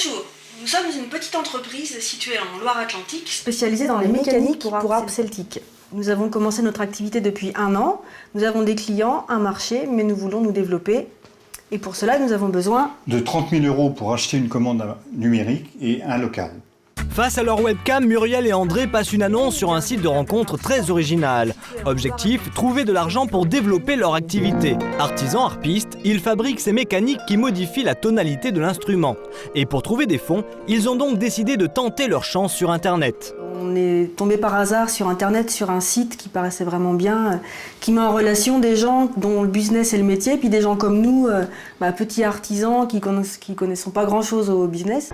Bonjour, nous sommes une petite entreprise située en Loire-Atlantique, spécialisée dans les mécaniques pour harpe celtique. Nous avons commencé notre activité depuis 1 an. Nous avons des clients, un marché, mais nous voulons nous développer. Et pour cela, nous avons besoin de 30 000 € pour acheter une commande numérique et un local. Face à leur webcam, Muriel et André passent une annonce sur un site de rencontre très original. Objectif, trouver de l'argent pour développer leur activité. Artisans harpistes, ils fabriquent ces mécaniques qui modifient la tonalité de l'instrument. Et pour trouver des fonds, ils ont donc décidé de tenter leur chance sur Internet. On est tombé par hasard sur Internet, sur un site qui paraissait vraiment bien, qui met en relation des gens dont le business est le métier, puis des gens comme nous, petits artisans qui connaissons pas grand-chose au business.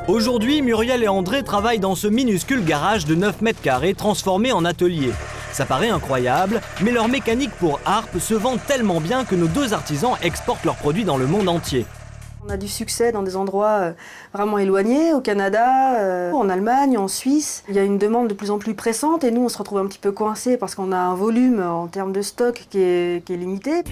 Aujourd'hui, Muriel et André travaillent dans ce minuscule garage de 9 mètres carrés transformé en atelier. Ça paraît incroyable, mais leur mécanique pour harpe se vend tellement bien que nos deux artisans exportent leurs produits dans le monde entier. On a du succès dans des endroits vraiment éloignés, au Canada, en Allemagne, en Suisse. Il y a une demande de plus en plus pressante et nous on se retrouve un petit peu coincés parce qu'on a un volume en termes de stock qui est limité.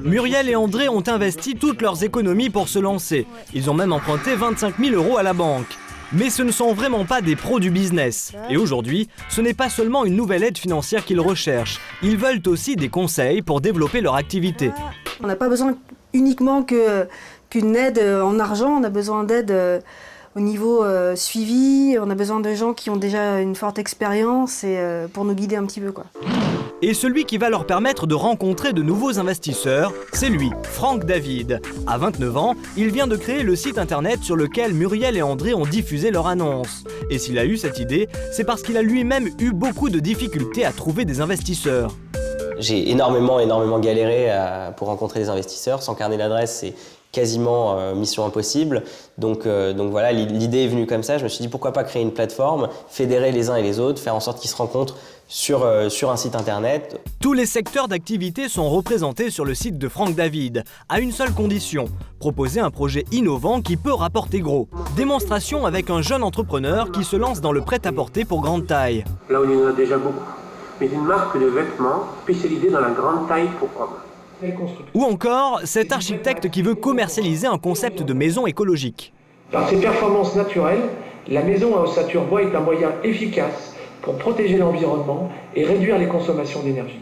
Muriel et André ont investi toutes leurs économies pour se lancer. Ils ont même emprunté 25 000 € à la banque. Mais ce ne sont vraiment pas des pros du business. Et aujourd'hui, ce n'est pas seulement une nouvelle aide financière qu'ils recherchent. Ils veulent aussi des conseils pour développer leur activité. On n'a pas besoin uniquement qu'une aide en argent, on a besoin d'aide au niveau suivi, on a besoin de gens qui ont déjà une forte expérience et pour nous guider un petit peu, quoi. Et celui qui va leur permettre de rencontrer de nouveaux investisseurs, c'est lui, Franck David. À 29 ans, il vient de créer le site internet sur lequel Muriel et André ont diffusé leur annonce. Et s'il a eu cette idée, c'est parce qu'il a lui-même eu beaucoup de difficultés à trouver des investisseurs. J'ai énormément galéré pour rencontrer des investisseurs. Sans carnet d'adresse, c'est quasiment mission impossible. Donc voilà, l'idée est venue comme ça. Je me suis dit pourquoi pas créer une plateforme, fédérer les uns et les autres, faire en sorte qu'ils se rencontrent sur un site internet. Tous les secteurs d'activité sont représentés sur le site de Franck David, à une seule condition, proposer un projet innovant qui peut rapporter gros. Démonstration avec un jeune entrepreneur qui se lance dans le prêt-à-porter pour grande taille. Là où il y en a déjà beaucoup, mais une marque de vêtements spécialisée dans la grande taille pour hommes. Ou encore, cet architecte qui veut commercialiser un concept de maison écologique. Par ses performances naturelles, la maison à ossature bois est un moyen efficace pour protéger l'environnement et réduire les consommations d'énergie.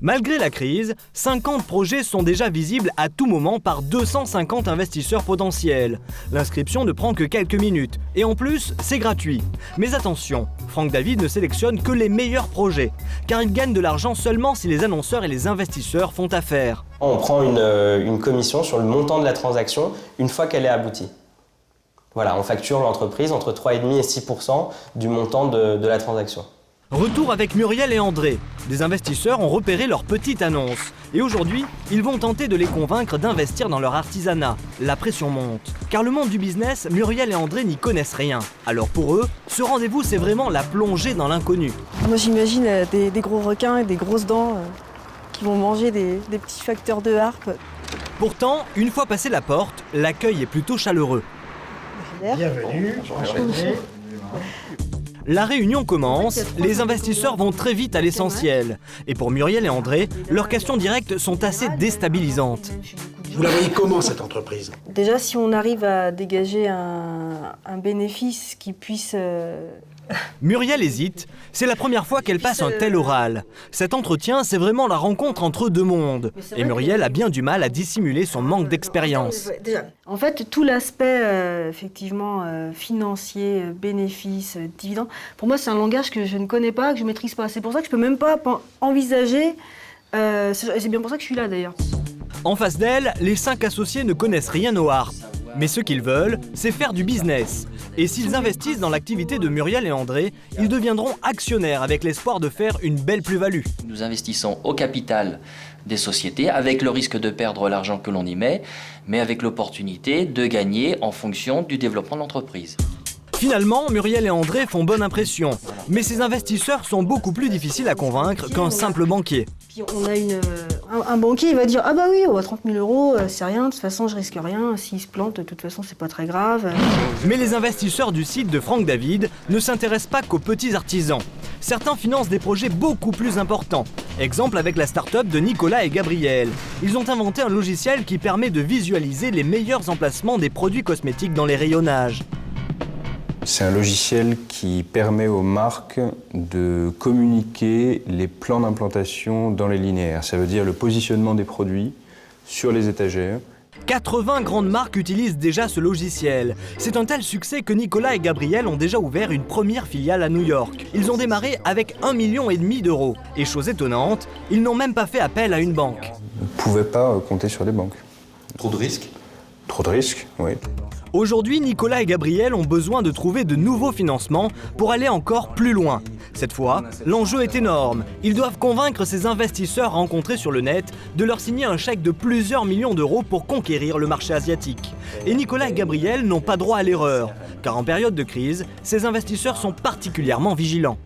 Malgré la crise, 50 projets sont déjà visibles à tout moment par 250 investisseurs potentiels. L'inscription ne prend que quelques minutes et en plus, c'est gratuit. Mais attention, Franck David ne sélectionne que les meilleurs projets, car il gagne de l'argent seulement si les annonceurs et les investisseurs font affaire. On prend une commission sur le montant de la transaction une fois qu'elle est aboutie. Voilà, on facture l'entreprise entre 3,5 et 6% du montant de la transaction. Retour avec Muriel et André. Des investisseurs ont repéré leur petite annonce. Et aujourd'hui, ils vont tenter de les convaincre d'investir dans leur artisanat. La pression monte. Car le monde du business, Muriel et André n'y connaissent rien. Alors pour eux, ce rendez-vous, c'est vraiment la plongée dans l'inconnu. Moi j'imagine des gros requins et des grosses dents qui vont manger des petits facteurs de harpe. Pourtant, une fois passé la porte, l'accueil est plutôt chaleureux. Bienvenue. La réunion commence, les investisseurs vont très vite à l'essentiel. Et pour Muriel et André, leurs questions directes sont assez déstabilisantes. Vous la voyez comment cette entreprise? Déjà, si on arrive à dégager un bénéfice qui puisse... Muriel hésite, c'est la première fois qu'elle passe un tel oral. Cet entretien, c'est vraiment la rencontre entre deux mondes. Et Muriel a bien du mal à dissimuler son manque d'expérience. En fait, tout l'aspect effectivement financier, bénéfices, dividendes, pour moi c'est un langage que je ne connais pas, que je ne maîtrise pas. C'est pour ça que je ne peux même pas envisager, c'est bien pour ça que je suis là d'ailleurs. En face d'elle, les 5 associés ne connaissent rien aux harpes. Mais ce qu'ils veulent, c'est faire du business. Et s'ils investissent dans l'activité de Muriel et André, ils deviendront actionnaires avec l'espoir de faire une belle plus-value. Nous investissons au capital des sociétés avec le risque de perdre l'argent que l'on y met, mais avec l'opportunité de gagner en fonction du développement de l'entreprise. Finalement, Muriel et André font bonne impression. Mais ces investisseurs sont beaucoup plus difficiles à convaincre qu'un simple banquier. Puis on a un banquier, il va dire « Ah bah oui, 30 000 €, c'est rien, de toute façon je risque rien, s'il se plante, de toute façon c'est pas très grave. » Mais les investisseurs du site de Franck David ne s'intéressent pas qu'aux petits artisans. Certains financent des projets beaucoup plus importants. Exemple avec la start-up de Nicolas et Gabriel. Ils ont inventé un logiciel qui permet de visualiser les meilleurs emplacements des produits cosmétiques dans les rayonnages. C'est un logiciel qui permet aux marques de communiquer les plans d'implantation dans les linéaires. Ça veut dire le positionnement des produits sur les étagères. 80 grandes marques utilisent déjà ce logiciel. C'est un tel succès que Nicolas et Gabriel ont déjà ouvert une première filiale à New York. Ils ont démarré avec 1,5 million d'euros. Et chose étonnante, ils n'ont même pas fait appel à une banque. On ne pouvait pas compter sur les banques. Trop de risques? Trop de risques, oui. Aujourd'hui, Nicolas et Gabriel ont besoin de trouver de nouveaux financements pour aller encore plus loin. Cette fois, l'enjeu est énorme. Ils doivent convaincre ces investisseurs rencontrés sur le net de leur signer un chèque de plusieurs millions d'euros pour conquérir le marché asiatique. Et Nicolas et Gabriel n'ont pas droit à l'erreur, car en période de crise, ces investisseurs sont particulièrement vigilants.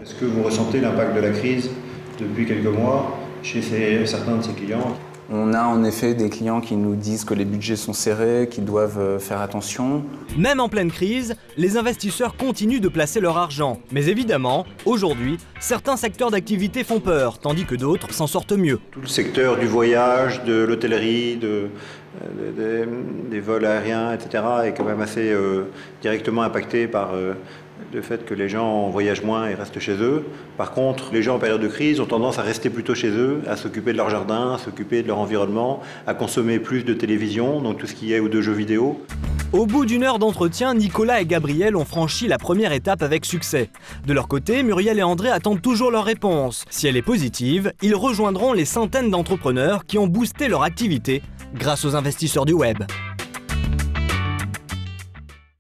Est-ce que vous ressentez l'impact de la crise depuis quelques mois chez certains de ces clients? On a en effet des clients qui nous disent que les budgets sont serrés, qu'ils doivent faire attention. Même en pleine crise, les investisseurs continuent de placer leur argent. Mais évidemment, aujourd'hui, certains secteurs d'activité font peur, tandis que d'autres s'en sortent mieux. Tout le secteur du voyage, de l'hôtellerie, des vols aériens, etc. est quand même assez directement impacté par le fait que les gens voyagent moins et restent chez eux. Par contre, les gens en période de crise ont tendance à rester plutôt chez eux, à s'occuper de leur jardin, à s'occuper de leur environnement, à consommer plus de télévision, donc tout ce qui est ou de jeux vidéo. Au bout d'une heure d'entretien, Nicolas et Gabriel ont franchi la première étape avec succès. De leur côté, Muriel et André attendent toujours leur réponse. Si elle est positive, ils rejoindront les centaines d'entrepreneurs qui ont boosté leur activité grâce aux investisseurs du web.